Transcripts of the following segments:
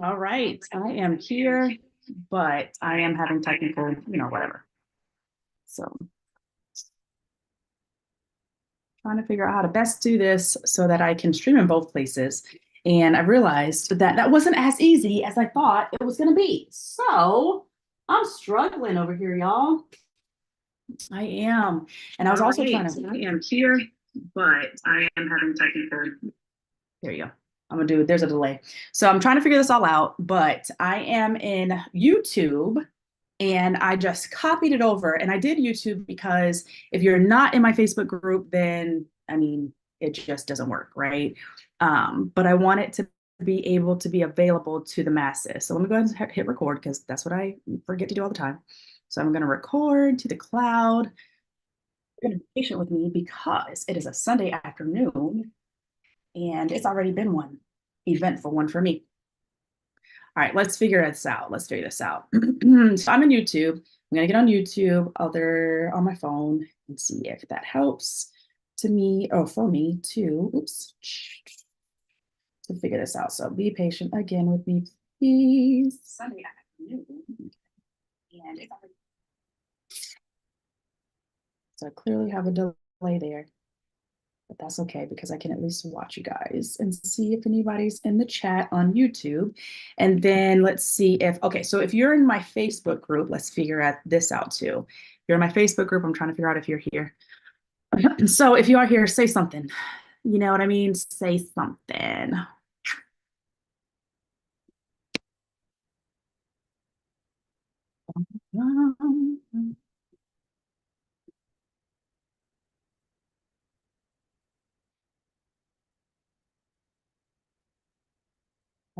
All right, I am here, but I am having technical, whatever. So trying to figure out how to best do this so that I can stream in both places. And I realized that that wasn't as easy as I thought it was going to be. So I'm struggling over here, y'all. I am. And I was also trying to. I am here, but I am having technical. There you go. I'm gonna do it. There's a delay. So I'm trying to figure this all out, but I am in YouTube and I just copied it over. And I did YouTube because if you're not in my Facebook group, then I mean, it just doesn't work, right? But I want it to be able to be available to the masses. So let me go ahead and hit record because that's what I forget to do all the time. So I'm going to record to the cloud. You're going to be patient with me because it is a Sunday afternoon and it's already been one eventful one for me. All right, let's figure this out. Let's figure this out. So I'm in YouTube. I'm gonna get on YouTube, other on my phone, and see if that helps to me. Oh, for me too. Oops. To figure this out. So be patient again with me, please. Sunday afternoon. And it's already so I clearly have a delay there. But that's okay because I can at least watch you guys and see if anybody's in the chat on YouTube. And then let's see if, okay, so if you're in my Facebook group, let's figure out this out too. If you're in my Facebook group, I'm trying to figure out if you're here. So if you are here, say something. You know what I mean? Say something.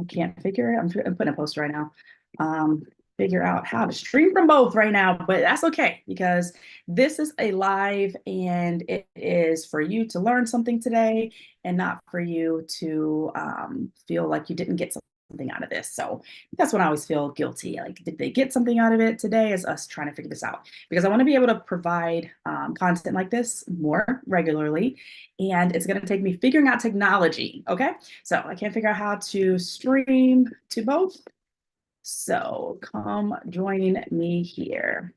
I can't figure it. I'm putting a post right now. Um, Figure out how to stream from both right now, but that's okay because this is a live and it is for you to learn something today and not for you to feel like you didn't get something out of this. So that's when I always feel guilty. Like, did they get something out of it today? Is us trying to figure this out because I want to be able to provide content like this more regularly. And it's going to take me figuring out technology. Okay. So I can't figure out how to stream to both. So come join me here.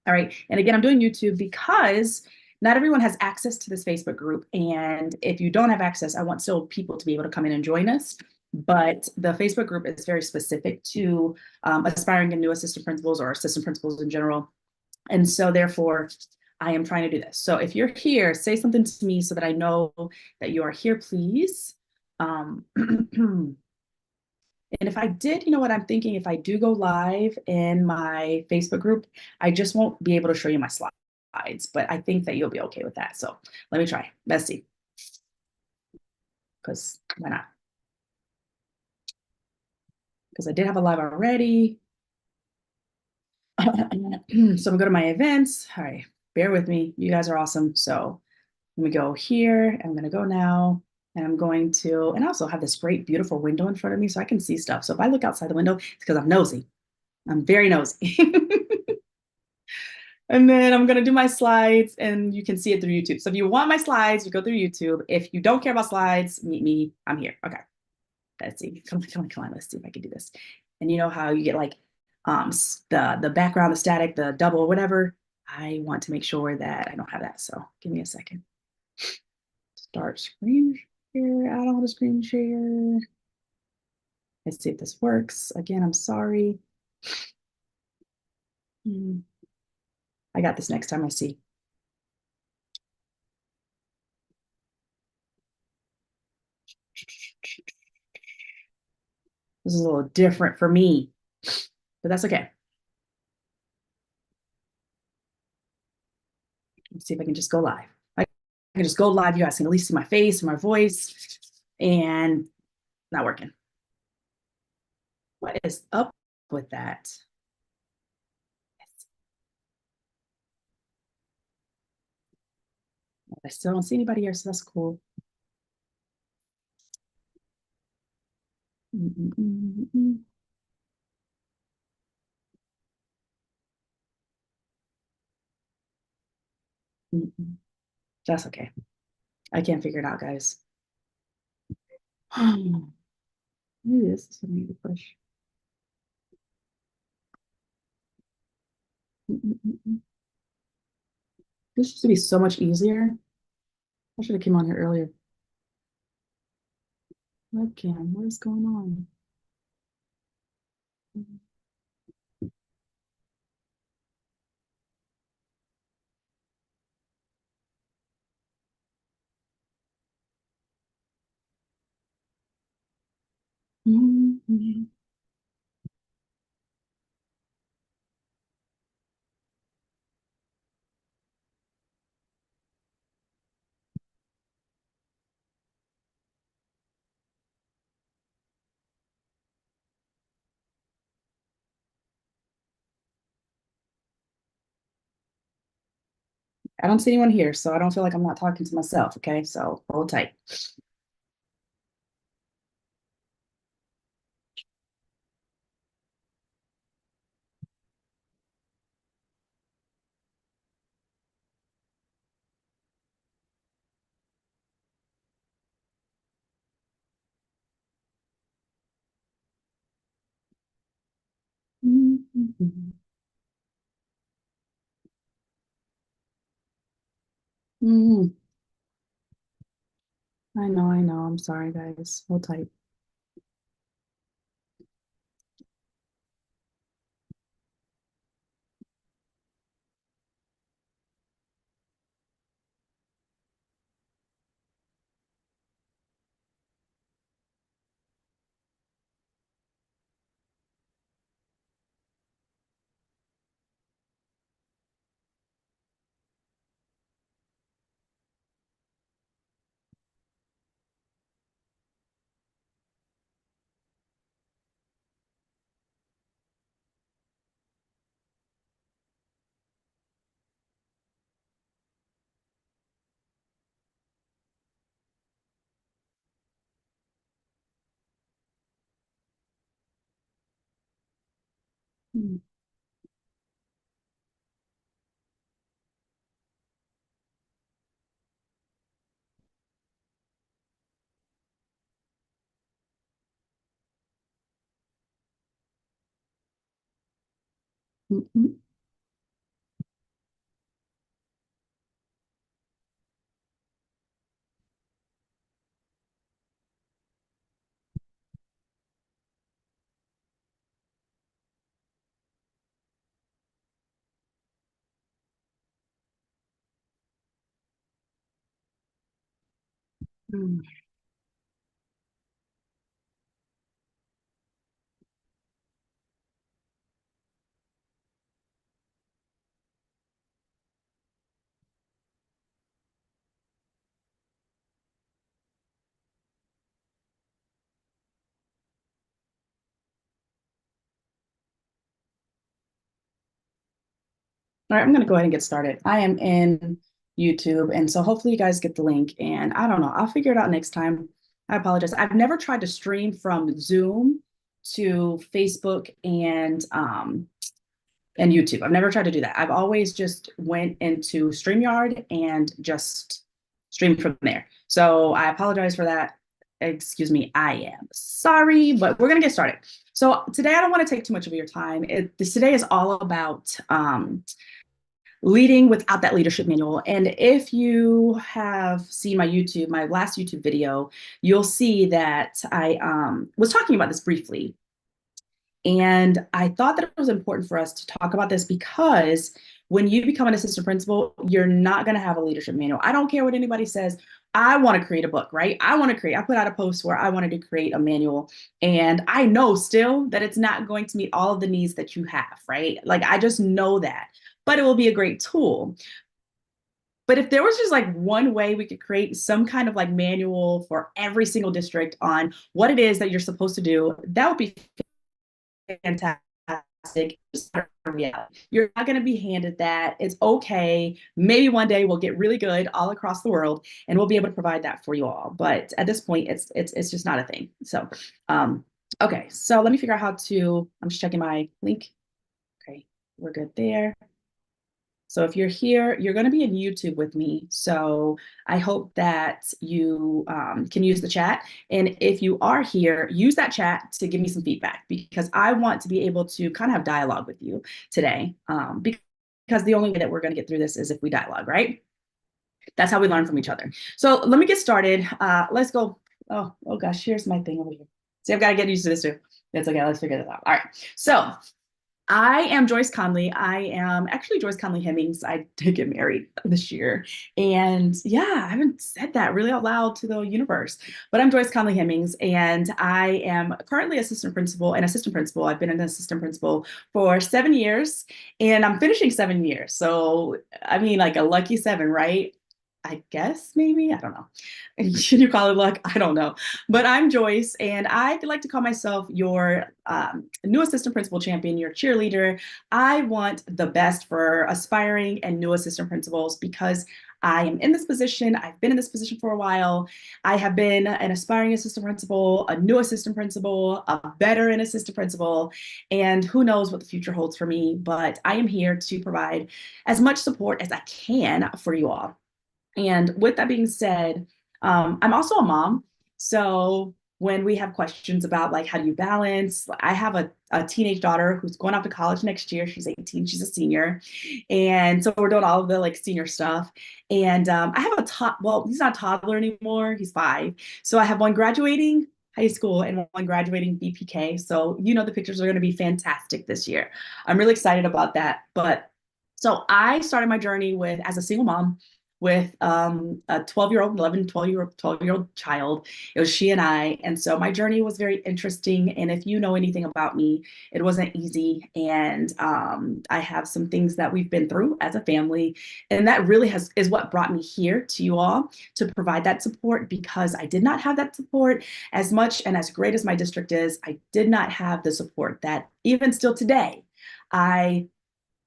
All right. And again, I'm doing YouTube because not everyone has access to this Facebook group. And if you don't have access, I want still people to be able to come in and join us. But the Facebook group is very specific to aspiring and new assistant principals or assistant principals in general. And so therefore, I am trying to do this. So if you're here, say something to me so that I know that you are here, please. And if I did, you know what I'm thinking, if I do go live in my Facebook group, I just won't be able to show you my slides, but I think that you'll be okay with that. So let me try. Let's see. Because why not? Because I did have a live already. So I'm going to go to my events. All right, bear with me. You guys are awesome. So let me go here. I'm going to go now. And I'm going to, and I also have this great, beautiful window in front of me so I can see stuff. So if I look outside the window, it's because I'm nosy. I'm very nosy. And then I'm going to do my slides and you can see it through YouTube. So if you want my slides, you go through YouTube. If you don't care about slides, meet me. I'm here. Okay. Let's see. Come on, come on, come on. Let's see if I can do this. And you know how you get like the background, the static, the double, whatever. I want to make sure that I don't have that. So give me a second. Start screen share, add on the screen share. Let's see if this works. Again, I'm sorry. I got this next time I see. This is a little different for me, but that's okay. Let's see if I can just go live. I can just go live. You guys can at least see my face and my voice, and not working. What is up with that? I still don't see anybody here, so that's cool. That's okay. I can't figure it out, guys. Maybe this is something to push. This used to be so much easier. I should have came on here earlier. Webcam, what is going on? I don't see anyone here, so I don't feel like I'm not talking to myself. Okay, so hold tight. I know, I know. I'm sorry, guys. Hold tight. Mm, mm, mm, mm. All right, I'm gonna go ahead and get started. I am in YouTube, and so hopefully you guys get the link. And I don't know, I'll figure it out next time. I apologize. I've never tried to stream from Zoom to Facebook and YouTube. I've never tried to do that. I've always just went into StreamYard and just streamed from there. So I apologize for that. Excuse me, I am sorry, but we're gonna get started. So today I don't want to take too much of your time. Today is all about leading without that leadership manual. And if you have seen my last YouTube video, you'll see that I was talking about this briefly. And I thought that it was important for us to talk about this because when you become an assistant principal, you're not going to have a leadership manual. I don't care what anybody says. I want to create a book, right? I put out a post where I wanted to create a manual. And I know still that it's not going to meet all of the needs that you have, right? Like, I just know that, but it will be a great tool. But if there was just like one way we could create some kind of like manual for every single district on what it is that you're supposed to do, that would be fantastic. You're not going to be handed that. It's okay. Maybe one day we'll get really good all across the world, and we'll be able to provide that for you all. But at this point, it's just not a thing. So, okay. So let me figure out how to. I'm just checking my link. Okay, we're good there. So if you're here, you're going to be in YouTube with me. So I hope that you can use the chat. And if you are here, use that chat to give me some feedback because I want to be able to kind of have dialogue with you today. Because the only way that we're going to get through this is if we dialogue, right? That's how we learn from each other. So let me get started. Let's go. Oh gosh, here's my thing over here. See, I've got to get used to this too. That's okay. Let's figure this out. All right. So I am Joyce Conley. I am actually Joyce Conley Hemmings. I did get married this year. And yeah, I haven't said that really out loud to the universe, but I'm Joyce Conley Hemmings, and I am currently assistant principal and assistant principal. I've been an assistant principal for 7 years, and I'm finishing 7 years. So, I mean, like a lucky seven, right? I guess maybe, I don't know. Should you call it luck? I don't know. But I'm Joyce, and I like to call myself your new assistant principal champion, your cheerleader. I want the best for aspiring and new assistant principals because I am in this position. I've been in this position for a while. I have been an aspiring assistant principal, a new assistant principal, a veteran assistant principal, and who knows what the future holds for me. But I am here to provide as much support as I can for you all. And with that being said, I'm also a mom. So when we have questions about like how do you balance, I have a teenage daughter who's going off to college next year. She's 18, she's a senior. And so we're doing all of the like senior stuff. And I have well, he's not a toddler anymore, he's 5. So I have one graduating high school and one graduating BPK. So the pictures are going to be fantastic this year. I'm really excited about that. But so I started my journey with as a single mom with a 12-year-old, 11, 12-year-old child. It was she and I. And so my journey was very interesting. And if you know anything about me, it wasn't easy. And I have some things that we've been through as a family. And that really is what brought me here to you all to provide that support, because I did not have that support as much and as great as my district is. I did not have the support that even still today, I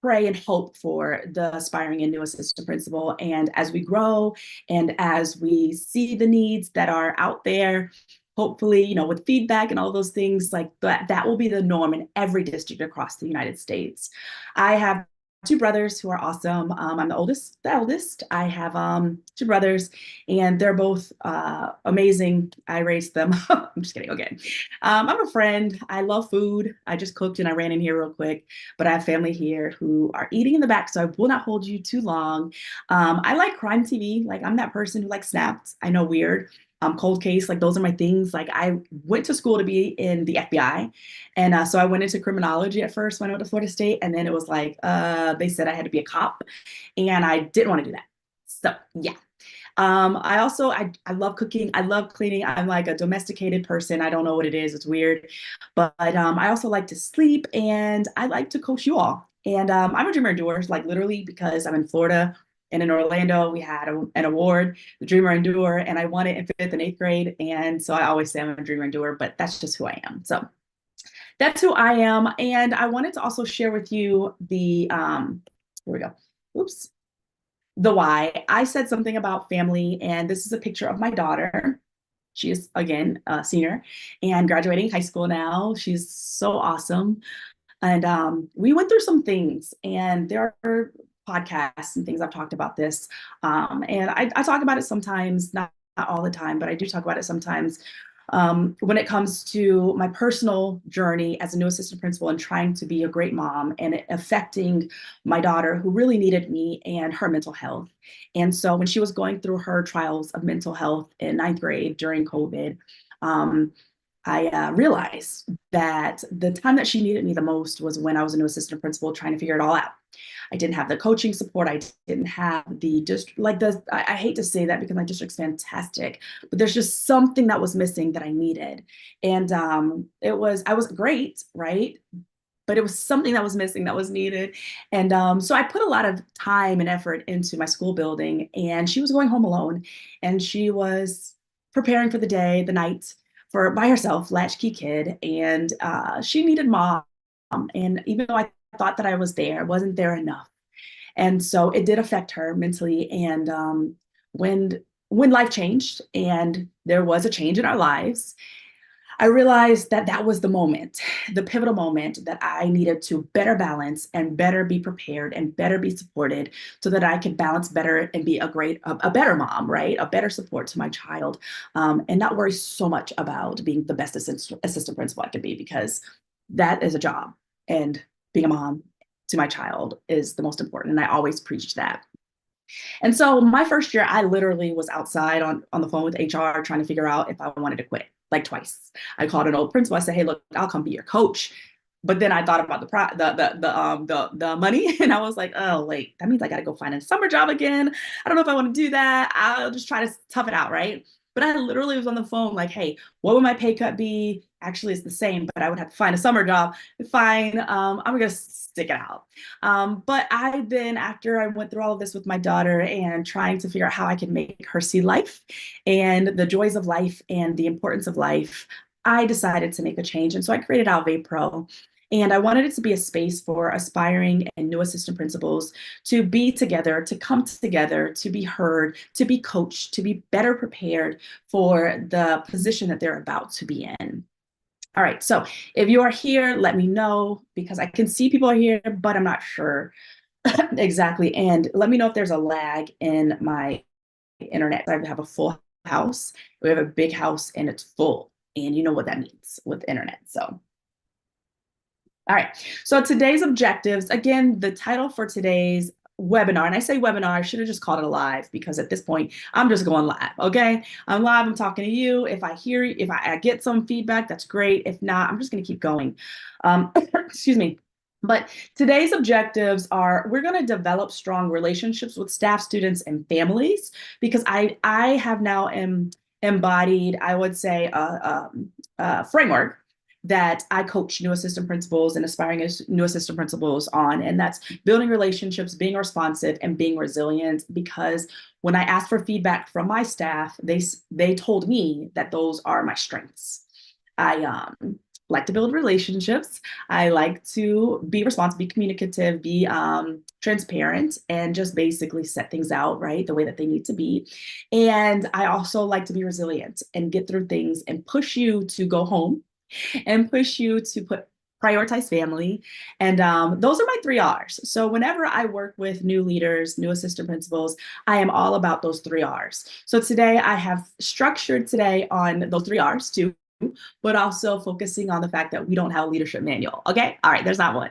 pray and hope for the aspiring and new assistant principal. And as we grow and as we see the needs that are out there, hopefully, with feedback and all those things like that will be the norm in every district across the United States. I have 2 brothers who are awesome. I'm the eldest. I have 2 brothers, and they're both amazing. I raised them. I'm just kidding. Okay. I'm a friend. I love food. I just cooked and I ran in here real quick, but I have family here who are eating in the back, so I will not hold you too long. I like crime TV. Like, I'm that person who likes Snapped. I know, weird. Cold case, like those are my things. Like, I went to school to be in the FBI. And so I went into criminology at first when I went to Florida State. And then it was like, they said I had to be a cop, and I didn't want to do that. So yeah. I love cooking. I love cleaning. I'm like a domesticated person. I don't know what it is. It's weird. But I also like to sleep, and I like to coach you all. And I'm a dreamer doer, like literally, because I'm in Florida. And in Orlando, we had an award, the Dreamer and Doer, and I won it in 5th and 8th grade. And so I always say I'm a Dreamer and Doer, but that's just who I am. So that's who I am. And I wanted to also share with you here we go. Oops. The why. I said something about family, and this is a picture of my daughter. She is, again, a senior and graduating high school now. She's so awesome. And we went through some things, and there are podcasts and things I've talked about this. And I talk about it sometimes, not all the time, but I do talk about it sometimes when it comes to my personal journey as a new assistant principal and trying to be a great mom and it affecting my daughter who really needed me and her mental health. And so when she was going through her trials of mental health in 9th grade during COVID, um, I realized that the time that she needed me the most was when I was a new assistant principal trying to figure it all out. I didn't have the coaching support. I didn't have I hate to say that because my district's fantastic, but there's just something that was missing that I needed. And I was great, right? But it was something that was missing that was needed. And so I put a lot of time and effort into my school building, and she was going home alone, and she was preparing for the day, the night, for by herself, latchkey kid, and she needed mom. And even though I thought that I was there, I wasn't there enough. And so it did affect her mentally. And when life changed and there was a change in our lives, I realized that that was the moment, the pivotal moment that I needed to better balance and better be prepared and better be supported so that I could balance better and be a better mom, right? A better support to my child, and not worry so much about being the best assistant principal I could be, because that is a job. And being a mom to my child is the most important. And I always preach that. And so my first year, I literally was outside on the phone with HR trying to figure out if I wanted to quit, like twice. I called an old principal. I said, "Hey, look, I'll come be your coach." But then I thought about the money, and I was like, "Oh wait, that means I got to go find a summer job again. I don't know if I want to do that. I'll just try to tough it out, right?" But I literally was on the phone like, "Hey, what would my pay cut be?" Actually, it's the same, but I would have to find a summer job. Fine, I'm gonna stick it out. But I then, after I went through all of this with my daughter and trying to figure out how I could make her see life and the joys of life and the importance of life, I decided to make a change. And so I created Alve Pro. And I wanted it to be a space for aspiring and new assistant principals to be together, to come together, to be heard, to be coached, to be better prepared for the position that they're about to be in. All right, so if you are here, let me know, because I can see people are here, but I'm not sure exactly. And let me know if there's a lag in my internet. I have a full house. We have a big house and it's full. And you know what that means with internet. So, all right. So today's objectives, again, the title for today's webinar, and I say webinar, I should have just called it a live, because at this point I'm just going live. Okay, I'm live, I'm talking to you. If I get some feedback, that's great. If not, I'm just going to keep going. Excuse me. But today's objectives are, we're going to develop strong relationships with staff, students, and families, because I have now embodied, I would say, a framework that I coach new assistant principals and aspiring new assistant principals on. And that's building relationships, being responsive, and being resilient. Because when I asked for feedback from my staff, they told me that those are my strengths. I like to build relationships. I like to be responsive, be communicative, be transparent, and just basically set things out right the way that they need to be. And I also like to be resilient and get through things and push you to go home and push you to prioritize family. And those are my 3 R's. So whenever I work with new leaders, new assistant principals, I am all about those 3 R's. So today I have structured today on those 3 R's too, but also focusing on the fact that we don't have a leadership manual. Okay, all right, there's that one.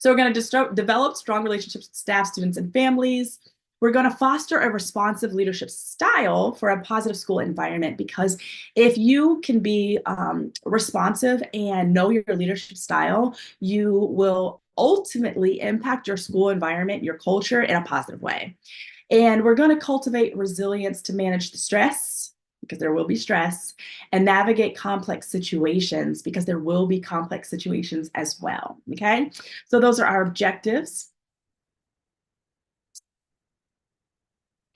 So we're going to just develop strong relationships with staff, students, and families. We're going to foster a responsive leadership style for a positive school environment, because if you can be responsive and know your leadership style, you will ultimately impact your school environment, your culture, in a positive way. And we're going to cultivate resilience to manage the stress, because there will be stress, and navigate complex situations, because there will be complex situations as well. Okay, so those are our objectives.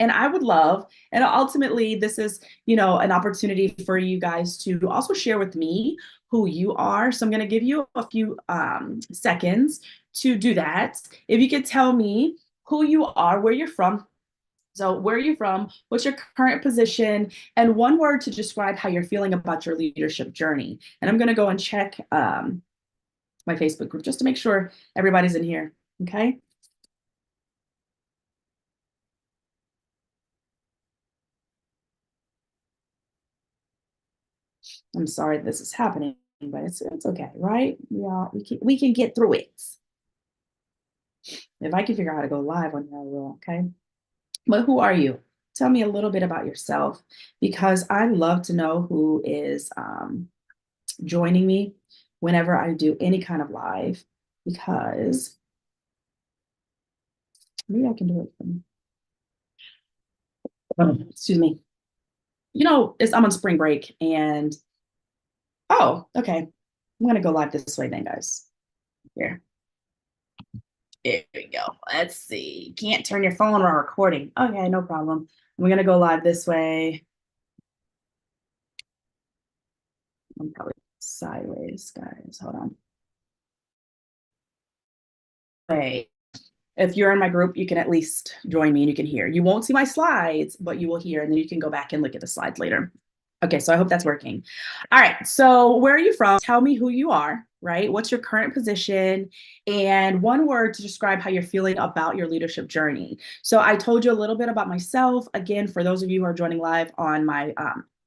And I would love, and ultimately this is, an opportunity for you guys to also share with me who you are. So I'm going to give you a few seconds to do that. If you could tell me who you are, where you're from. So where are you from? What's your current position? And one word to describe how you're feeling about your leadership journey. And I'm going to go and check my Facebook group just to make sure everybody's in here. Okay. I'm sorry this is happening, but it's okay, right? Yeah, we can get through it. If I can figure out how to go live on here, I will. Okay. But who are you? Tell me a little bit about yourself, because I love to know who is joining me whenever I do any kind of live, because maybe I can do it. Excuse me. I'm on spring break, and oh, okay. I'm gonna go live this way then, guys. Here. There we go. Let's see. Can't turn your phone while recording. Okay, no problem. I'm gonna go live this way. I'm probably sideways, guys. Hold on. Wait. If you're in my group, you can at least join me and you can hear. You won't see my slides, but you will hear, and then you can go back and look at the slides later. Okay, so I hope that's working. All right, so where are you from? Tell me who you are, right? What's your current position? And one word to describe how you're feeling about your leadership journey. So I told you a little bit about myself. Again, for those of you who are joining live on my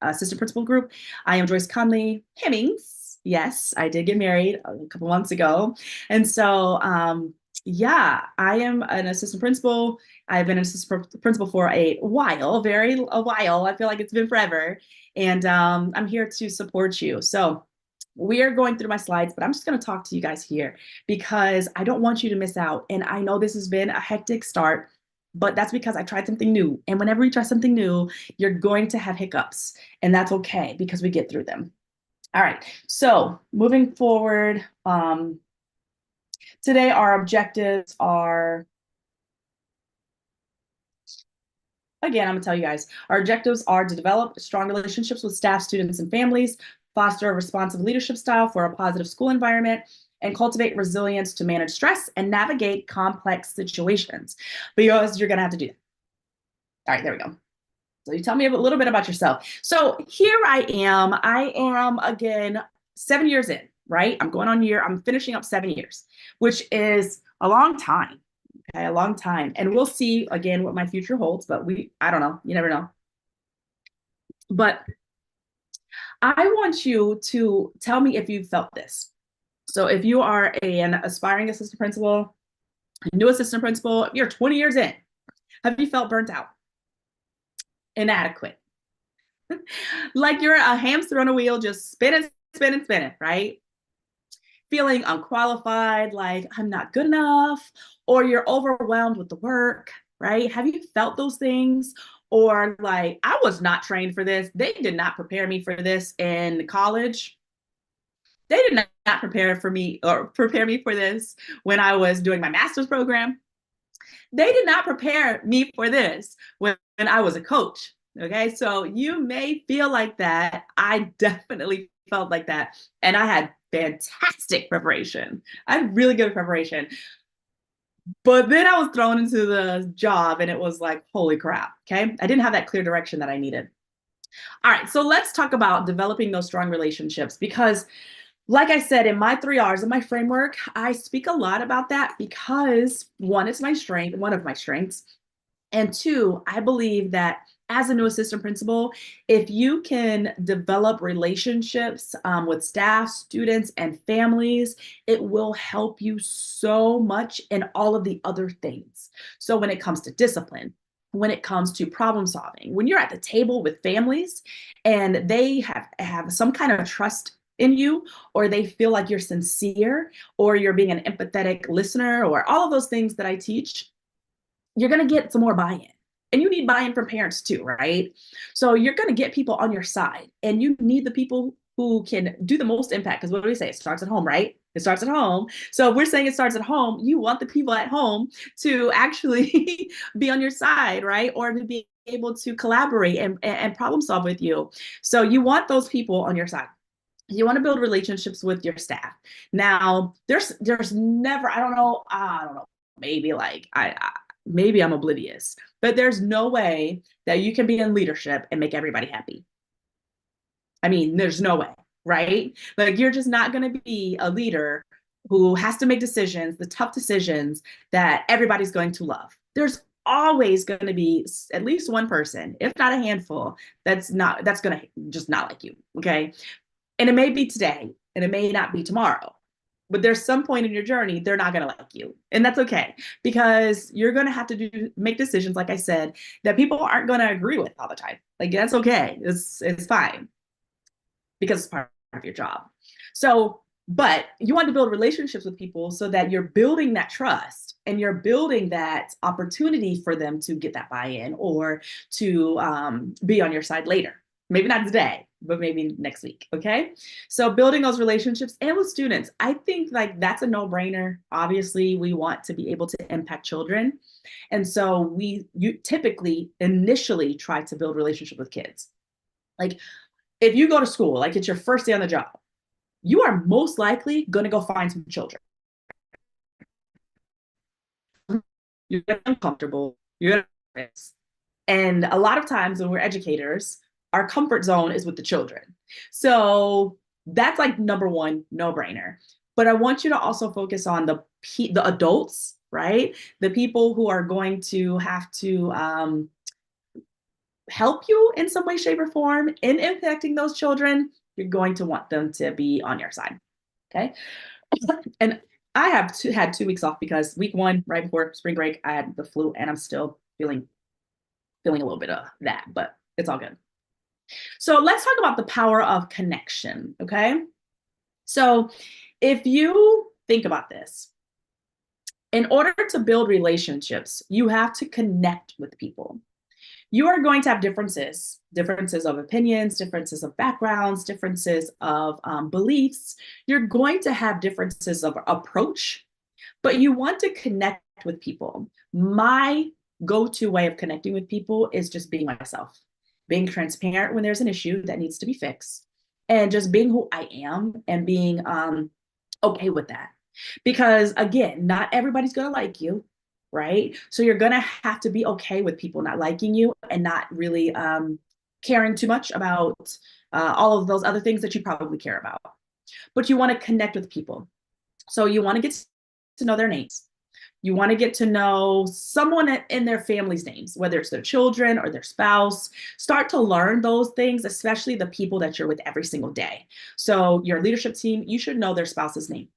assistant principal group, I am Joyce Conley Hemmings. Yes, I did get married a couple months ago. And so, yeah, I am an assistant principal. I've been an assistant principal for a while, a while. I feel like it's been forever. And I'm here to support you. So we are going through my slides, but I'm just going to talk to you guys here because I don't want you to miss out. And I know this has been a hectic start, but that's because I tried something new. And whenever you try something new, you're going to have hiccups. And that's okay because we get through them. All right. So moving forward, today our objectives are, again, I'm gonna tell you guys, our objectives are to develop strong relationships with staff, students, and families, foster a responsive leadership style for a positive school environment, and cultivate resilience to manage stress and navigate complex situations. Because you're gonna have to do that. All right, there we go. So you tell me a little bit about yourself. So here I am. I am again 7 years in, right? I'm finishing up 7 years, which is a long time. Okay, a long time. And we'll see again what my future holds, but I don't know. You never know. But I want you to tell me if you felt this. So if you are an aspiring assistant principal, a new assistant principal, you're 20 years in, have you felt burnt out, inadequate? Like you're a hamster on a wheel, just spinning, spinning, spinning, right? Feeling unqualified, like I'm not good enough, or you're overwhelmed with the work, right? Have you felt those things? Or like, I was not trained for this. They did not prepare me for this in college. They did not prepare me for this when I was doing my master's program. They did not prepare me for this when I was a coach. Okay, so you may feel like that. I definitely felt like that. And I had fantastic preparation. I had really good preparation. But then I was thrown into the job and it was like, holy crap. Okay, I didn't have that clear direction that I needed. All right, so let's talk about developing those strong relationships because like I said, in my 3 R's in my framework, I speak a lot about that because one, it's my strength, one of my strengths. And two, I believe that as a new assistant principal, if you can develop relationships with staff, students, and families, it will help you so much in all of the other things. So when it comes to discipline, when it comes to problem solving, when you're at the table with families and they have some kind of trust in you, or they feel like you're sincere, or you're being an empathetic listener, or all of those things that I teach, you're going to get some more buy-in. And you need buy-in from parents too, right? So you're going to get people on your side, and you need the people who can do the most impact. Because what do we say? It starts at home, right? It starts at home. So if we're saying it starts at home, you want the people at home to actually be on your side, right? Or to be able to collaborate and problem solve with you. So you want those people on your side. You want to build relationships with your staff. Now, there's never, I don't know, maybe like maybe I'm oblivious, but there's no way that you can be in leadership and make everybody happy. I mean, there's no way, right? Like you're just not going to be a leader who has to make decisions, the tough decisions that everybody's going to love. There's always going to be at least one person, if not a handful, that's going to just not like you, okay? And it may be today and it may not be tomorrow, but there's some point in your journey they're not going to like you, and that's okay because you're going to have to make decisions, like I said, that people aren't going to agree with all the time. Like that's okay, it's fine because it's part of your job. So but you want to build relationships with people so that you're building that trust and you're building that opportunity for them to get that buy-in or to be on your side later. Maybe not today, but maybe next week. Okay. So building those relationships and with students, I think like that's a no-brainer. Obviously, we want to be able to impact children. And so you typically initially try to build relationship with kids. Like if you go to school, like it's your first day on the job, you are most likely going to go find some children. You're uncomfortable. You're and a lot of times when we're educators, our comfort zone is with the children. So that's like number one, no brainer. But I want you to also focus on the adults, right? The people who are going to have to help you in some way, shape, or form in impacting those children. You're going to want them to be on your side. Okay. And I have had 2 weeks off because week one, right before spring break, I had the flu and I'm still feeling a little bit of that, but it's all good. So let's talk about the power of connection. Okay. So if you think about this, in order to build relationships, you have to connect with people. You are going to have differences of opinions, differences of backgrounds, differences of beliefs. You're going to have differences of approach, but you want to connect with people. My go-to way of connecting with people is just being myself, being transparent when there's an issue that needs to be fixed, and just being who I am and being okay with that. Because again, not everybody's going to like you, right? So you're going to have to be okay with people not liking you and not really caring too much about all of those other things that you probably care about. But you want to connect with people. So you want to get to know their names. You want to get to know someone in their family's names, whether it's their children or their spouse. Start to learn those things, especially the people that you're with every single day. So your leadership team, you should know their spouse's name.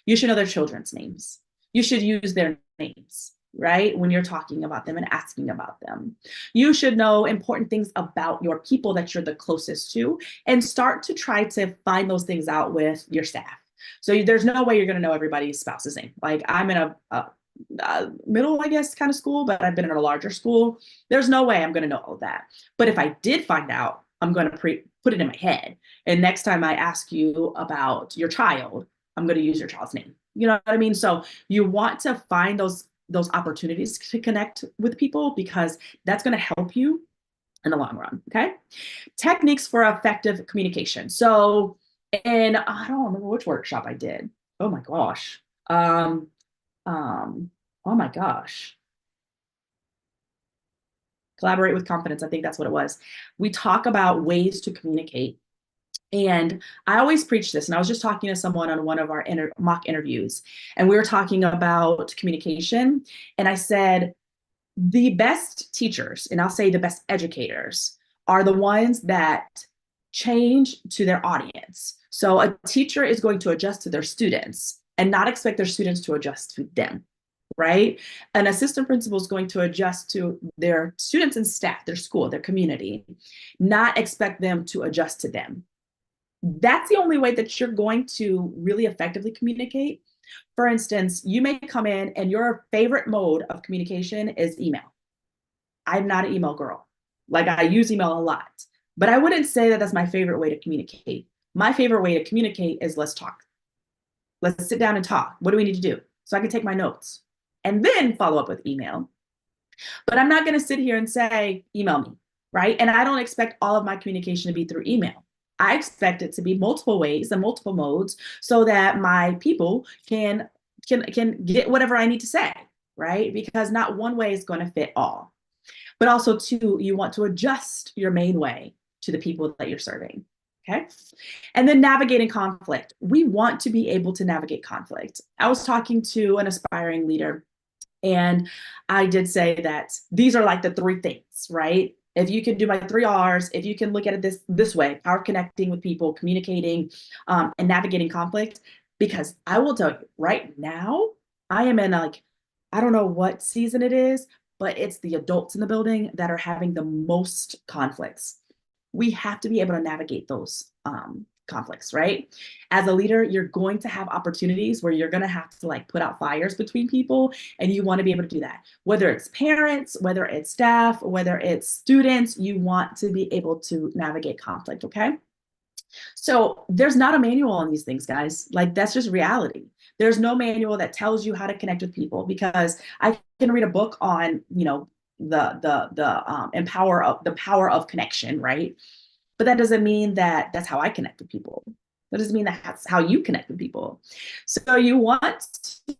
You should know their children's names. You should use their names, right? When you're talking about them and asking about them. You should know important things about your people that you're the closest to and start to try to find those things out with your staff. So there's no way you're going to know everybody's spouse's name. Like I'm in a middle, I guess, kind of school, but I've been in a larger school. There's no way I'm going to know all of that. But if I did find out, I'm going to put it in my head. And next time I ask you about your child, I'm going to use your child's name. You know what I mean? So you want to find those opportunities to connect with people because that's going to help you in the long run. Okay. Techniques for effective communication. So, and I don't remember which workshop I did. Oh my gosh. Oh my gosh. Collaborate with confidence. I think that's what it was. We talk about ways to communicate. And I always preach this. And I was just talking to someone on one of our mock interviews, and we were talking about communication. And I said, the best teachers, and I'll say the best educators, are the ones that change to their audience. So a teacher is going to adjust to their students and not expect their students to adjust to them, right? An assistant principal is going to adjust to their students and staff, their school, their community, not expect them to adjust to them. That's the only way that you're going to really effectively communicate. For instance, you may come in and your favorite mode of communication is email. I'm not an email girl. Like I use email a lot, but I wouldn't say that that's my favorite way to communicate. My favorite way to communicate is let's talk. Let's sit down and talk. What do we need to do? So I can take my notes and then follow up with email. But I'm not going to sit here and say, email me, right? And I don't expect all of my communication to be through email. I expect it to be multiple ways and multiple modes so that my people can get whatever I need to say, right? Because not one way is going to fit all. But also, two, you want to adjust your main way to the people that you're serving. Okay. And then navigating conflict. We want to be able to navigate conflict. I was talking to an aspiring leader, and I did say that these are like the 3 things, right? If you can do my 3 R's, if you can look at it this way, power connecting with people, communicating, and navigating conflict, because I will tell you right now, I am in I don't know what season it is, but it's the adults in the building that are having the most conflicts. We have to be able to navigate those conflicts, right? As a leader, you're going to have opportunities where you're going to have to put out fires between people, and you want to be able to do that. Whether it's parents, whether it's staff, whether it's students, you want to be able to navigate conflict, okay? So there's not a manual on these things, guys. That's just reality. There's no manual that tells you how to connect with people, because I can read a book on, the power of connection, right? But that doesn't mean that that's how I connect with people. That doesn't mean that that's how you connect with people. So you want to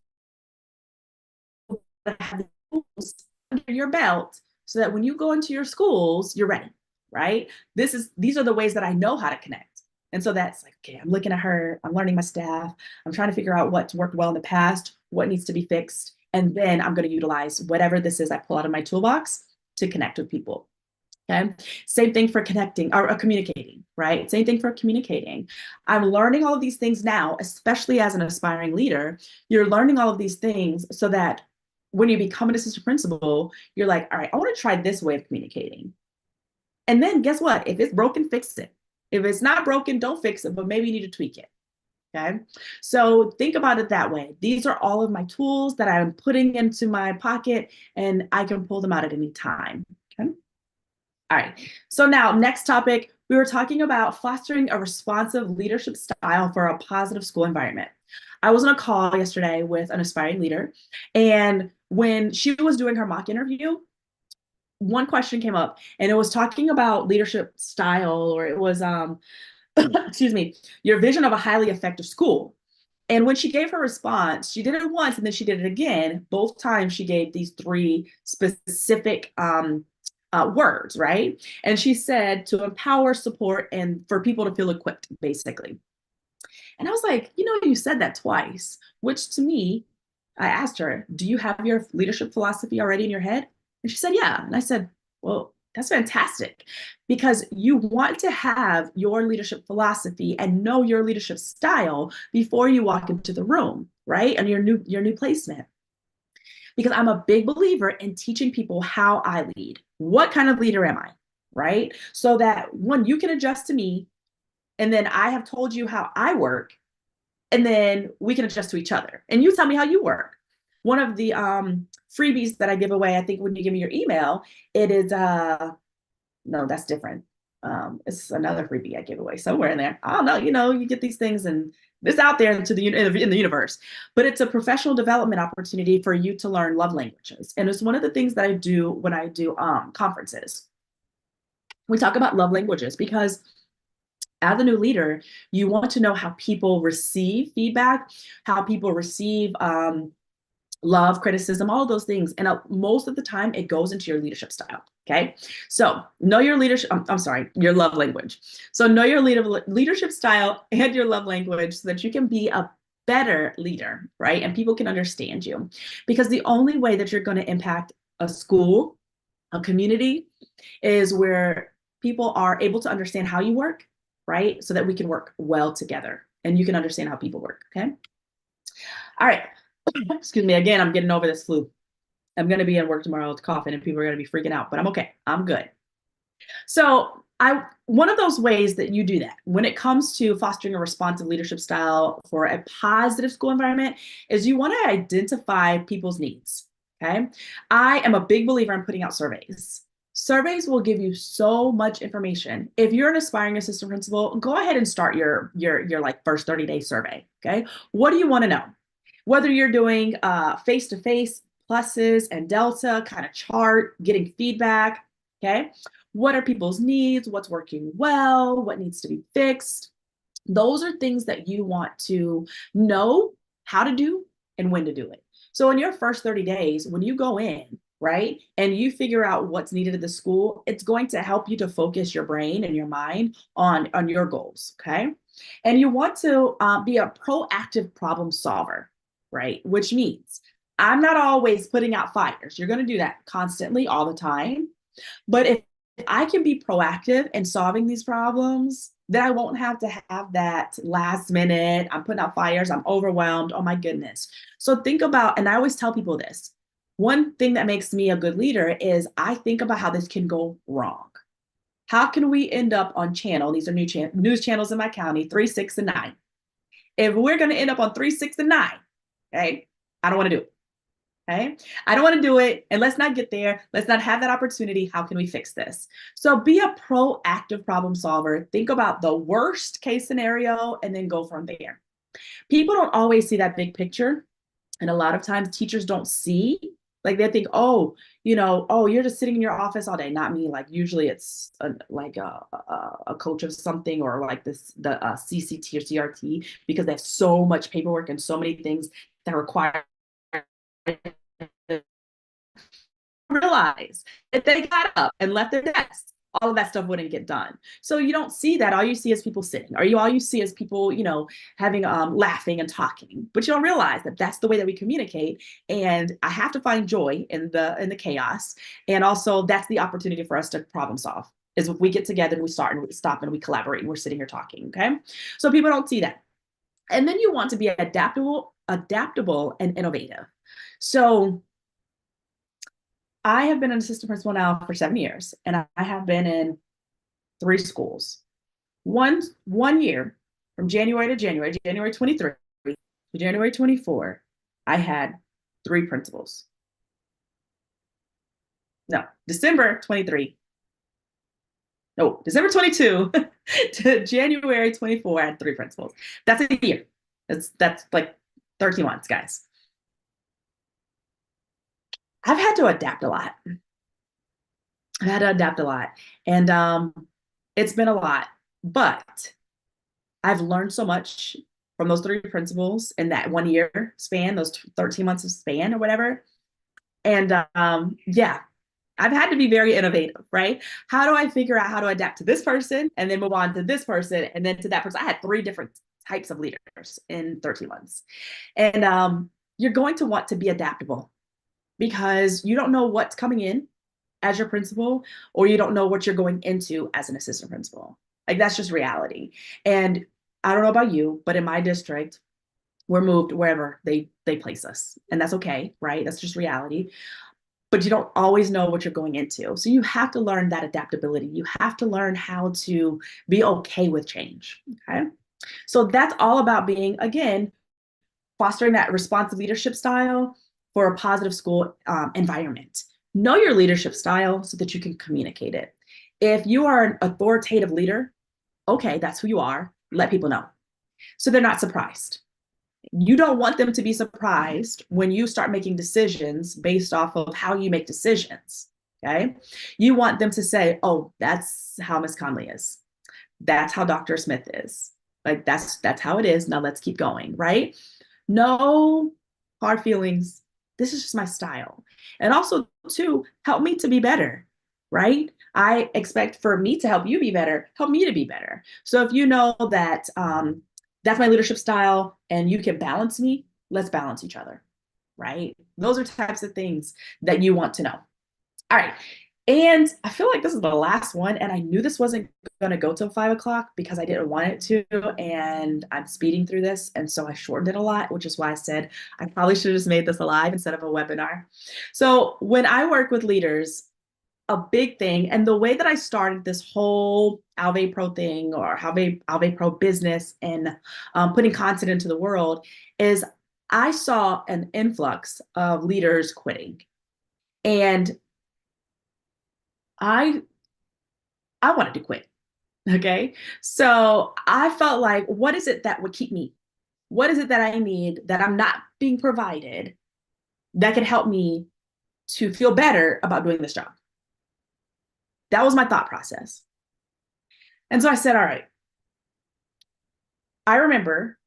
have tools under your belt so that when you go into your schools, you're ready. right? These are the ways that I know how to connect. And so that's like, okay, I'm looking at her, I'm learning my staff, I'm trying to figure out what's worked well in the past, what needs to be fixed, and then I'm going to utilize whatever this is I pull out of my toolbox to connect with people. Okay. Same thing for connecting or communicating, right? Same thing for communicating. I'm learning all of these things now, especially as an aspiring leader. You're learning all of these things so that when you become an assistant principal, you're like, all right, I want to try this way of communicating. And then guess what? If it's broken, fix it. If it's not broken, don't fix it, but maybe you need to tweak it. Okay. So think about it that way. These are all of my tools that I'm putting into my pocket and I can pull them out at any time. Okay. All right. So now, next topic, we were talking about fostering a responsive leadership style for a positive school environment. I was on a call yesterday with an aspiring leader, and when she was doing her mock interview, one question came up, and it was talking about leadership style, or it was, excuse me, your vision of a highly effective school. And when she gave her response, she did it once and then she did it again. Both times she gave these three specific words, right? And she said to empower, support, and for people to feel equipped, basically. And I was like, you said that twice, which to me, I asked her, do you have your leadership philosophy already in your head? And she said, yeah. And I said, well, that's fantastic because you want to have your leadership philosophy and know your leadership style before you walk into the room, right? And your new placement. Because I'm a big believer in teaching people how I lead. What kind of leader am I? Right? So that one, you can adjust to me, and then I have told you how I work, and then we can adjust to each other. And you tell me how you work. One of the freebies that I give away, I think when you give me your email, it is no, that's different. It's another freebie I give away somewhere in there. I don't know, you get these things and it's out there into in the universe. But it's a professional development opportunity for you to learn love languages. And it's one of the things that I do when I do conferences. We talk about love languages because as a new leader, you want to know how people receive feedback, how people receive love, criticism, all of those things. And most of the time, it goes into your leadership style. Okay. So know your leadership, I'm sorry, your love language. So know your leadership style and your love language so that you can be a better leader, right? And people can understand you. Because the only way that you're going to impact a school, a community, is where people are able to understand how you work, right? So that we can work well together and you can understand how people work. Okay. All right. Excuse me. Again, I'm getting over this flu. I'm going to be at work tomorrow with coughing and people are going to be freaking out, but I'm okay. I'm good. So one of those ways that you do that when it comes to fostering a responsive leadership style for a positive school environment is you want to identify people's needs. Okay. I am a big believer in putting out surveys. Surveys will give you so much information. If you're an aspiring assistant principal, go ahead and start your like first 30-day survey. Okay. What do you want to know? Whether you're doing face-to-face pluses and delta kind of chart, getting feedback. Okay. What are people's needs? What's working well? What needs to be fixed? Those are things that you want to know how to do and when to do it. So in your first 30 days, when you go in, right, and you figure out what's needed at the school, it's going to help you to focus your brain and your mind on your goals. Okay. And you want to be a proactive problem solver, right? Which means I'm not always putting out fires. You're going to do that constantly all the time. But if I can be proactive in solving these problems, then I won't have to have that last minute, I'm putting out fires, I'm overwhelmed. Oh my goodness. So think about, and I always tell people this, one thing that makes me a good leader is I think about how this can go wrong. How can we end up on channel? These are news channels in my county, 3, 6, and 9. If we're going to end up on 3, 6, and 9, okay, I don't want to do it. Okay. I don't want to do it. And let's not get there. Let's not have that opportunity. How can we fix this? So be a proactive problem solver. Think about the worst case scenario and then go from there. People don't always see that big picture. And a lot of times teachers don't see, like they think, oh, you're just sitting in your office all day. Not me. Like usually it's like a coach of something or like the CCT or CRT because they have so much paperwork and so many things that require realize that they got up and left their desk all of that stuff wouldn't get done. So you don't see that. All you see is people sitting, or all you see is people, having laughing and talking. But you don't realize that that's the way that we communicate. And I have to find joy in the chaos. And also, that's the opportunity for us to problem solve. Is if we get together and we start and we stop and we collaborate and we're sitting here talking. Okay, so people don't see that. And then you want to be adaptable and innovative. So I have been an assistant principal now for 7 years, and I have been in 3 schools. One year, from January 23 to January 24, I had 3 principals. No, December 23. No, December 22 to January 24, I had 3 principals. That's a year. That's like 13 months, guys. I've had to adapt a lot. And it's been a lot, but I've learned so much from those 3 principals in that 1 year span, those 13 months of span or whatever. And yeah, I've had to be very innovative, right? How do I figure out how to adapt to this person and then move on to this person and then to that person? I had 3 different types of leaders in 13 months. And you're going to want to be adaptable because you don't know what's coming in as your principal, or you don't know what you're going into as an assistant principal. Like, that's just reality. And I don't know about you, but in my district, we're moved wherever they place us. And that's okay, right? That's just reality. But you don't always know what you're going into. So you have to learn that adaptability. You have to learn how to be okay with change. Okay. So that's all about being, again, fostering that responsive leadership style for a positive school environment. Know your leadership style so that you can communicate it. If you are an authoritative leader, okay, that's who you are. Let people know so they're not surprised. You don't want them to be surprised when you start making decisions based off of how you make decisions. Okay. You want them to say, oh, that's how Miss Conley is. That's how Dr. Smith is. Like, that's how it is. Now let's keep going, right? No hard feelings. This is just my style. And also, too, help me to be better, right? I expect for me to help you be better, help me to be better. So if you know that that's my leadership style and you can balance me, let's balance each other, right? Those are types of things that you want to know. All right. And I feel like this is the last one. And I knew this wasn't going to go till 5 o'clock because I didn't want it to. And I'm speeding through this. And so I shortened it a lot, which is why I said I probably should have just made this a live instead of a webinar. So when I work with leaders, a big thing, and the way that I started this whole Alve Pro thing, or Alve Pro business, and putting content into the world, is I saw an influx of leaders quitting. And I wanted to quit. Okay. So I felt like, what is it that would keep me? What is it that I need that I'm not being provided that can help me to feel better about doing this job? That was my thought process. And so I said, all right. I remember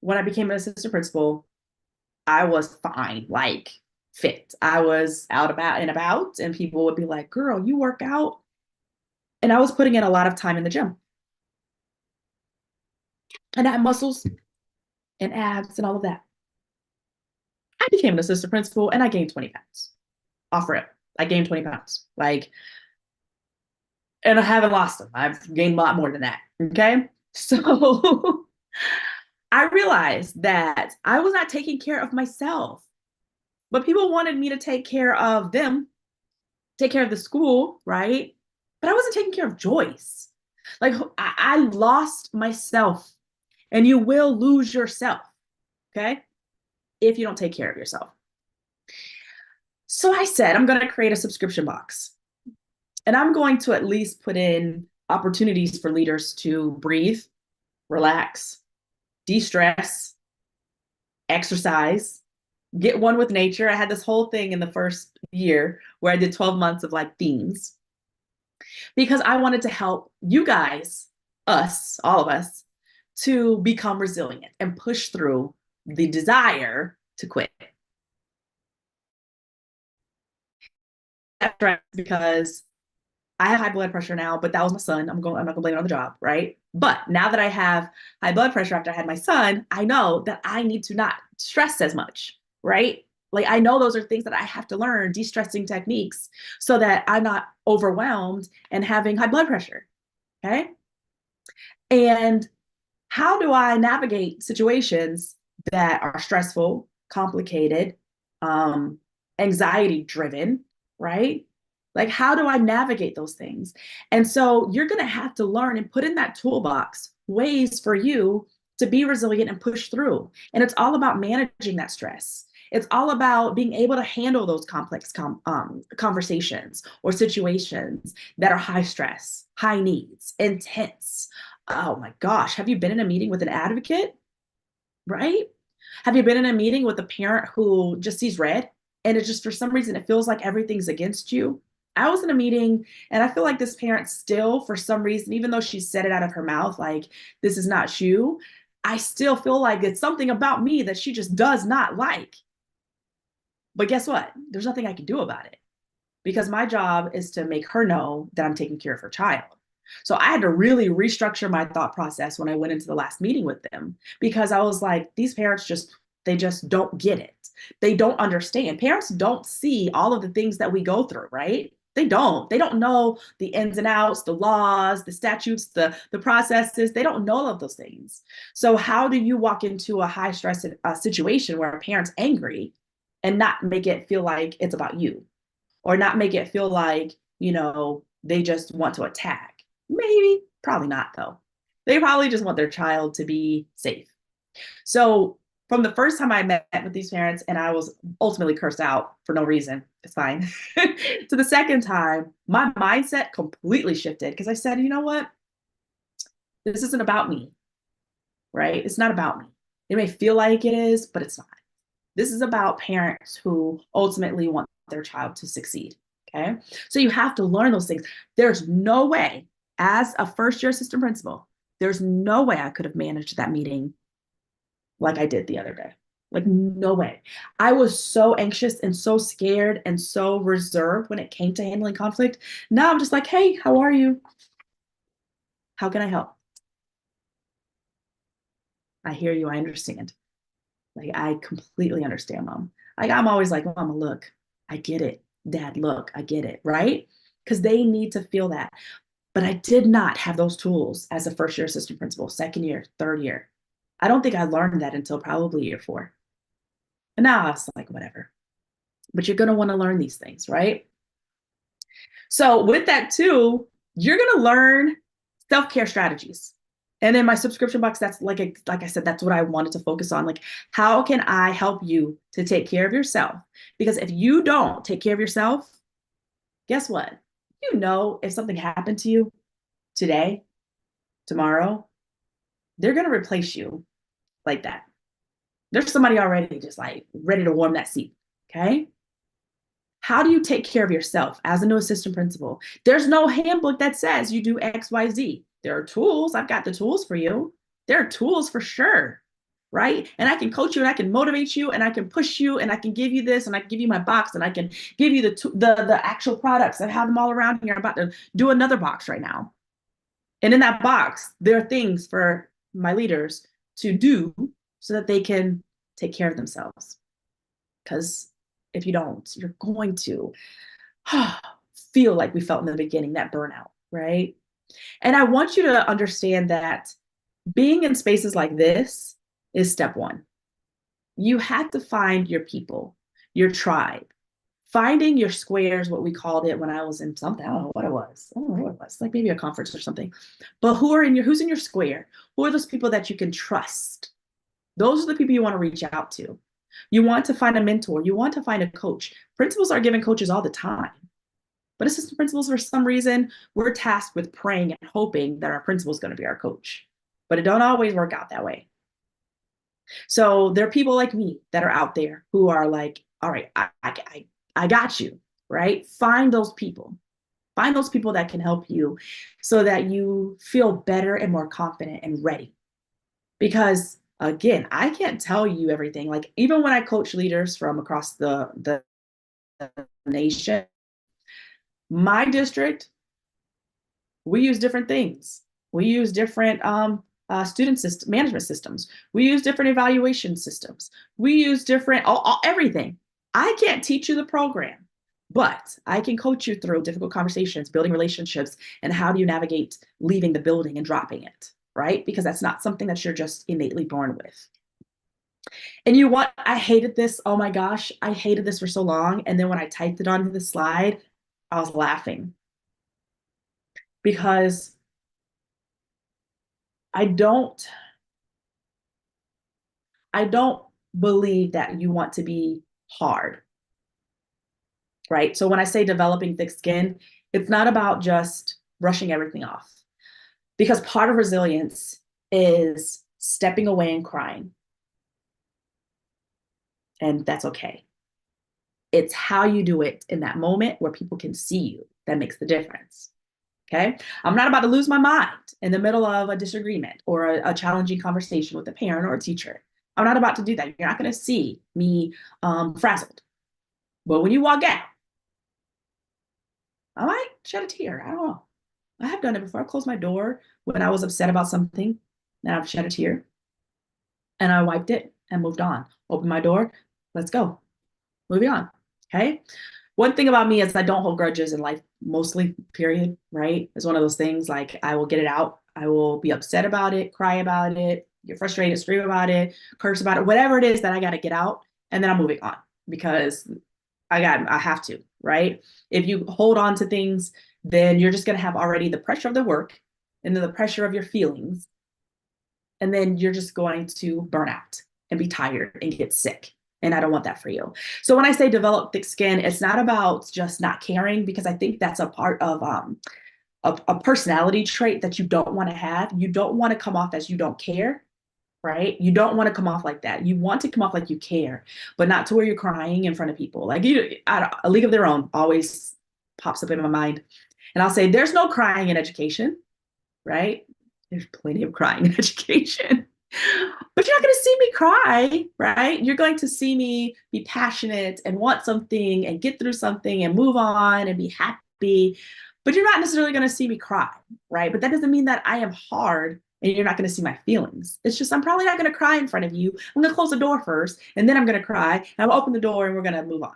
when I became an assistant principal, I was fine, like fit. I was out about and about, and people would be like, girl, you work out. And I was putting in a lot of time in the gym. And I had muscles and abs and all of that. I became an assistant principal and I gained 20 pounds off rip. I gained 20 pounds. And I haven't lost them. I've gained a lot more than that. Okay. So I realized that I was not taking care of myself, but people wanted me to take care of them, take care of the school, right? But I wasn't taking care of Joyce. Like, I lost myself, and you will lose yourself, okay, if you don't take care of yourself. So I said, I'm going to create a subscription box, and I'm going to at least put in opportunities for leaders to breathe, relax, de-stress, exercise, get one with nature. I had this whole thing in the first year where I did 12 months of like themes, because I wanted to help you guys, us, all of us, to become resilient and push through the desire to quit. That's right, because I have high blood pressure now, but that was my son. I'm not gonna blame it on the job, right? But now that I have high blood pressure after I had my son, I know that I need to not stress as much, right? Like I know those are things that I have to learn, de-stressing techniques, so that I'm not overwhelmed and having high blood pressure. Okay. And how do I navigate situations that are stressful, complicated, um, anxiety driven, right? Like, how do I navigate those things? And so you're going to have to learn and put in that toolbox ways for you to be resilient and push through. And it's all about managing that stress. It's all about being able to handle those complex conversations or situations that are high stress, high needs, intense. Oh my gosh, have you been in a meeting with an advocate? Right? Have you been in a meeting with a parent who just sees red and it just for some reason it feels like everything's against you? I was in a meeting and I feel like this parent still, for some reason, even though she said it out of her mouth, like, this is not you, I still feel like it's something about me that she just does not like. But guess what? There's nothing I can do about it because my job is to make her know that I'm taking care of her child. So I had to really restructure my thought process when I went into the last meeting with them because I was like, these parents they just don't get it. They don't understand. Parents don't see all of the things that we go through, right? They don't. They don't know the ins and outs, the laws, the statutes, the processes. They don't know all of those things. So how do you walk into a high stress situation where a parent's angry and not make it feel like it's about you? Or not make it feel like, they just want to attack. Maybe, probably not though. They probably just want their child to be safe. So from the first time I met with these parents and I was ultimately cursed out for no reason, it's fine, to the second time, my mindset completely shifted because I said, you know what? This isn't about me, right? It's not about me. It may feel like it is, but it's not. This is about parents who ultimately want their child to succeed. Okay. So you have to learn those things. There's no way, as a first year assistant principal, there's no way I could have managed that meeting like I did the other day. Like, no way. I was so anxious and so scared and so reserved when it came to handling conflict. Now I'm just like, hey, how are you? How can I help? I hear you. I understand. Like, I completely understand, mom. Like, I'm always like, mama, look, I get it. Dad, look, I get it. Right? Because they need to feel that. But I did not have those tools as a first year assistant principal, second year, third year. I don't think I learned that until probably year 4. And now I was like, whatever. But you're going to want to learn these things, right? So, with that, too, you're going to learn self care strategies. And in my subscription box, that's like I said, that's what I wanted to focus on. Like, how can I help you to take care of yourself? Because if you don't take care of yourself, guess what? If something happened to you today, tomorrow, they're going to replace you like that. There's somebody already just like ready to warm that seat. Okay. How do you take care of yourself as a new assistant principal? There's no handbook that says you do X, Y, Z. There are tools. I've got the tools for you. There are tools for sure, right? And I can coach you and I can motivate you and I can push you and I can give you this and I can give you my box and I can give you the actual products. I have them all around here. I'm about to do another box right now. And in that box, there are things for my leaders to do so that they can take care of themselves. Because if you don't, you're going to feel like we felt in the beginning, that burnout, right? And I want you to understand that being in spaces like this is step one. You have to find your people, your tribe. Finding your squares, what we called it when I was in something. I don't know what it was. I don't know what it was, like maybe a conference or something. But who's in your square? Who are those people that you can trust? Those are the people you want to reach out to. You want to find a mentor. You want to find a coach. Principals are giving coaches all the time. But assistant principals, for some reason, we're tasked with praying and hoping that our principal is going to be our coach. But it don't always work out that way. So there are people like me that are out there who are like, all right, I got you, right? Find those people. Find those people that can help you so that you feel better and more confident and ready. Because again, I can't tell you everything. Like even when I coach leaders from across the nation, my district We use different things. We use different student system management systems. We use different evaluation systems. We use different everything. I can't teach you the program, but I can coach you through difficult conversations, building relationships, and how do you navigate leaving the building and dropping it, right? Because that's not something that you're just innately born with. And you know what? I hated this. Oh my gosh, I hated this for so long. And then when I typed it onto the slide, I was laughing because I don't I don't believe that you want to be hard, right? So when I say developing thick skin, it's not about just brushing everything off because part of resilience is stepping away and crying, and that's okay. It's how you do it in that moment where people can see you that makes the difference. Okay. I'm not about to lose my mind in the middle of a disagreement or a challenging conversation with a parent or a teacher. I'm not about to do that. You're not going to see me frazzled. But when you walk out, I might shed a tear. I don't know. I have done it before. I closed my door when I was upset about something, and I've shed a tear, and I wiped it and moved on. Open my door. Let's go. Moving on. Okay. One thing about me is I don't hold grudges in life, mostly, period, right? It's one of those things like I will get it out. I will be upset about it, cry about it, get frustrated, scream about it, curse about it, whatever it is that I got to get out. And then I'm moving on because I have to, right? If you hold on to things, then you're just going to have already the pressure of the work and then the pressure of your feelings. And then you're just going to burn out and be tired and get sick. And I don't want that for you. So when I say develop thick skin, it's not about just not caring, because I think that's a part of a personality trait that you don't want to have. You don't want to come off as you don't care, right? You don't want to come off like that. You want to come off like you care, but not to where you're crying in front of people. Like A League of Their Own always pops up in my mind. And I'll say, there's no crying in education, right? There's plenty of crying in education. But you're not going to see me cry, right? You're going to see me be passionate and want something and get through something and move on and be happy. But you're not necessarily going to see me cry, right? But that doesn't mean that I am hard and you're not going to see my feelings. It's just I'm probably not going to cry in front of you. I'm going to close the door first and then I'm going to cry. And I'll open the door and we're going to move on.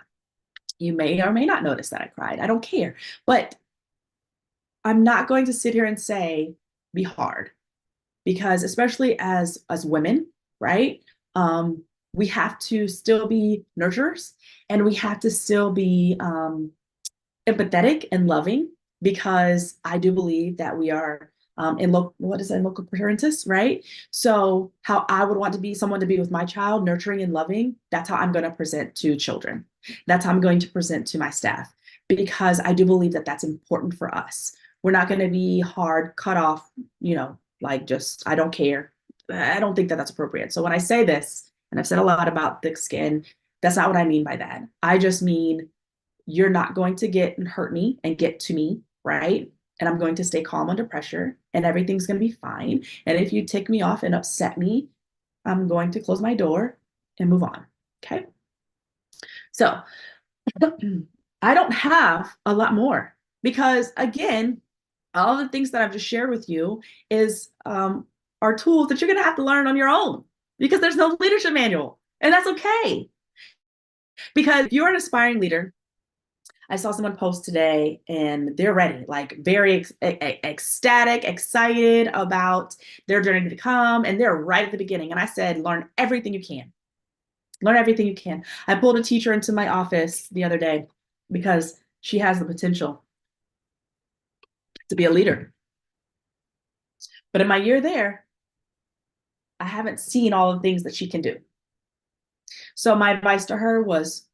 You may or may not notice that I cried. I don't care. But I'm not going to sit here and say, be hard, because especially as women, right? We have to still be nurturers and we have to still be empathetic and loving, because I do believe that we are in local, what is it, in local parentis, right? So how I would want to be someone to be with my child, nurturing and loving, that's how I'm going to present to children. That's how I'm going to present to my staff, because I do believe that that's important for us. We're not going to be hard, cut off, like just, I don't care. I don't think that that's appropriate. So when I say this, and I've said a lot about thick skin, that's not what I mean by that. I just mean you're not going to get and hurt me and get to me, right? And I'm going to stay calm under pressure and everything's going to be fine. And if you tick me off and upset me, I'm going to close my door and move on. Okay. So I don't have a lot more because, again, all the things that I've just shared with you is are tools that you're going to have to learn on your own, because there's no leadership manual, and that's okay. Because if you're an aspiring leader, I saw someone post today and they're ready, like very ecstatic, excited about their journey to come, and they're right at the beginning. And I said, learn everything you can. Learn everything you can. I pulled a teacher into my office the other day because she has the potential to be a leader. But in my year there, I haven't seen all the things that she can do. So my advice to her was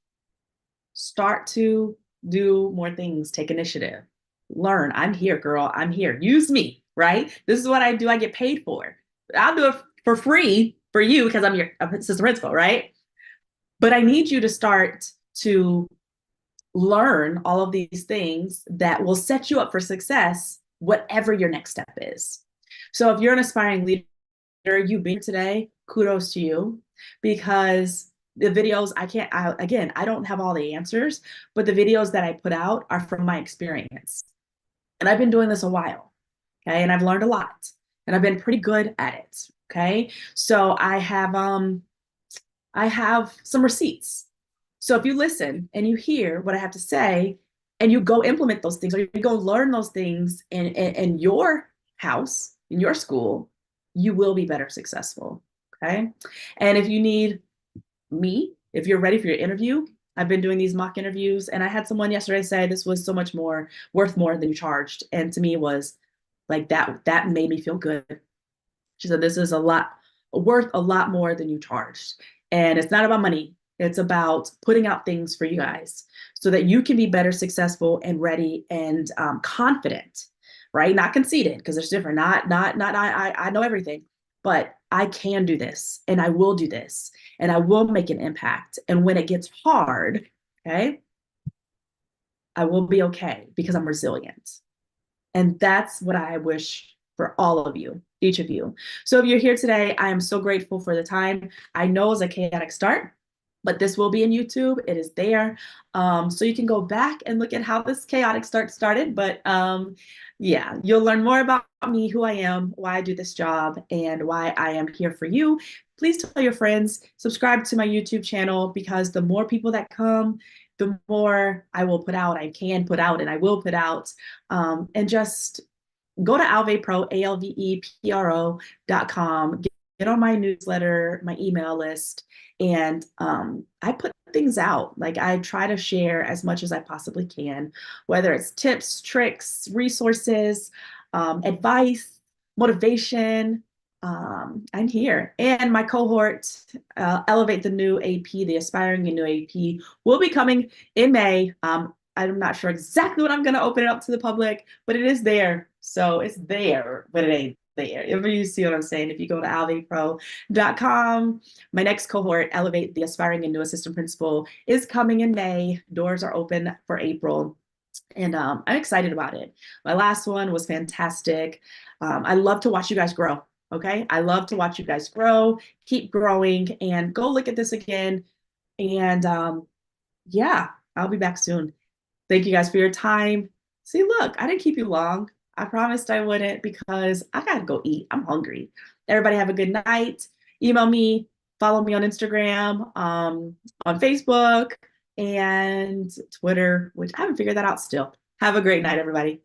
start to do more things, take initiative, learn. I'm here, girl. I'm here. Use me, right? This is what I do. I get paid for. I'll do it for free for you because I'm your assistant principal, right? But I need you to start to learn all of these things that will set you up for success, whatever your next step is. So if you're an aspiring leader, you've been today, kudos to you, because the videos I don't have all the answers, but the videos that I put out are from my experience. And I've been doing this a while. Okay. And I've learned a lot and I've been pretty good at it. Okay. So I have some receipts. So if you listen and you hear what I have to say and you go implement those things or you go learn those things in your house, in your school, you will be better successful. Okay. And if you need me, if you're ready for your interview, I've been doing these mock interviews and I had someone yesterday say this was so much more worth more than you charged. And to me it was like that made me feel good. She said, this is a lot worth a lot more than you charged. And it's not about money. It's about putting out things for you guys so that you can be better successful and ready and confident, right? Not conceited, because there's different. Not I know everything, but I can do this and I will do this and I will make an impact. And when it gets hard, okay, I will be okay because I'm resilient. And that's what I wish for all of you, each of you. So if you're here today, I am so grateful for the time. I know it's a chaotic start, but this will be in YouTube. It is there. So you can go back and look at how this chaotic start started. But yeah, you'll learn more about me, who I am, why I do this job, and why I am here for you. Please tell your friends, subscribe to my YouTube channel because the more people that come, the more I will put out, I can put out, and I will put out. And just go to AlvePro, ALVEPRO.com, get on my newsletter, my email list, and I put things out. Like I try to share as much as I possibly can, whether it's tips, tricks, resources, advice, motivation. I'm here. And my cohort, Elevate the New AP, the Aspiring and New AP, will be coming in May. I'm not sure exactly when I'm going to open it up to the public, but it is there. So it's there, but it ain't there. If you see what I'm saying, if you go to alvepro.com, my next cohort, Elevate the Aspiring and New Assistant Principal, is coming in May. Doors are open for April. And I'm excited about it. My last one was fantastic. I love to watch you guys grow. Okay. I love to watch you guys grow, keep growing, and go look at this again. And yeah, I'll be back soon. Thank you guys for your time. See, look, I didn't keep you long. I promised I wouldn't because I gotta go eat. I'm hungry. Everybody have a good night. Email me, follow me on Instagram, on Facebook, and Twitter, which I haven't figured that out still. Have a great night, everybody.